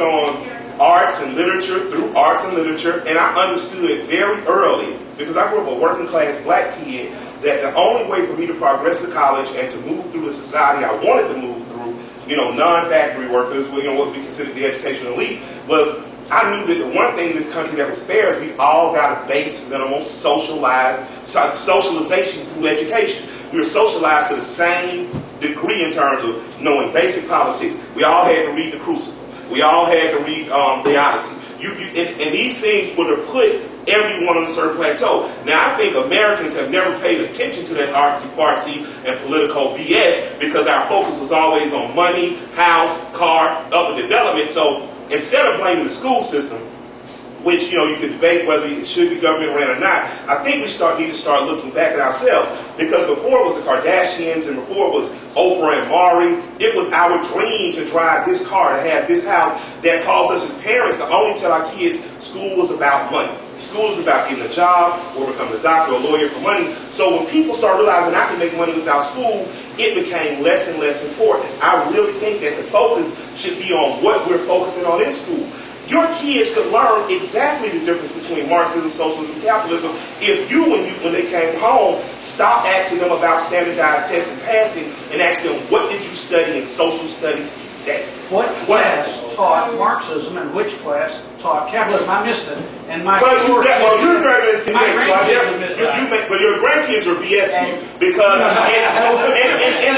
on arts and literature, through arts and literature, and I understood very early, because I grew up a working class black kid, that the only way for me to progress to college and to move through the society I wanted to move through, non-factory workers, what we considered the educational elite, was I knew that the one thing in this country that was fair is we all got a base minimum socialization through education. We were socialized to the same degree in terms of knowing basic politics. We all had to read the Crucible. We all had to read the Odyssey. And these things would have put everyone on a certain plateau. Now, I think Americans have never paid attention to that artsy-fartsy and political BS because our focus was always on money, house, car, upward development. So instead of blaming the school system, which you could debate whether it should be government ran or not, I think we need to start looking back at ourselves, because before it was the Kardashians and before it was Oprah and Maury, it was our dream to drive this car, to have this house, that caused us as parents to only tell our kids school was about money. School is about getting a job or becoming a doctor or a lawyer for money. So when people start realizing I can make money without school, it became less and less important. I really think that the focus should be on what we're focusing on in school. Your kids could learn exactly the difference between Marxism, socialism, and capitalism if when they came home, stopped asking them about standardized tests and passing and asked them, what did you study in social studies today? What class taught Marxism and which class taught capitalism? I missed it. And my but your grandkids are BS you because in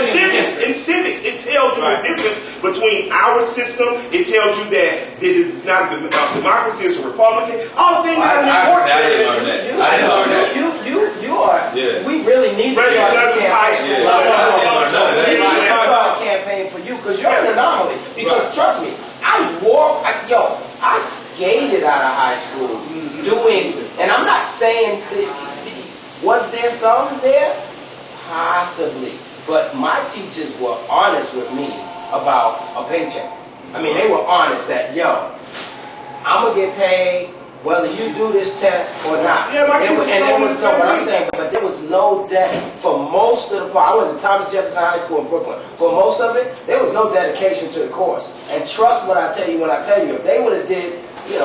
civics it tells you the difference between our system. It tells you that this is not a democracy, it's a republican. All the things I didn't learn that. You are. Yeah. We really need to start this campaign. We need to start a campaign for you because you're an anomaly. Because trust me, I skated out of high school doing, and I'm not saying, was there some there? Possibly. But my teachers were honest with me about a paycheck. I mean, they were honest that, I'm going to get paid whether you do this test or not. Yeah, but I'm saying, but there was no debt for most of the, I went to Thomas Jefferson High School in Brooklyn. For most of it, there was no dedication to the course. And trust what I tell you when I tell you, if they would have did,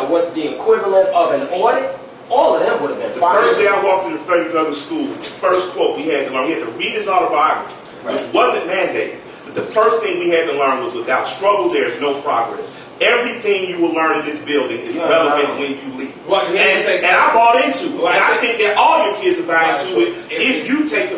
what the equivalent of an audit, all of them would have been fine. The first day I walked into Frederick Douglass School, the first quote we had to learn, we had to read his autobiography, which wasn't mandated. But the first thing we had to learn was without struggle, there's no progress. Everything you will learn in this building is relevant when you leave. And I bought into it. And I think that all your kids are buying into it if you take the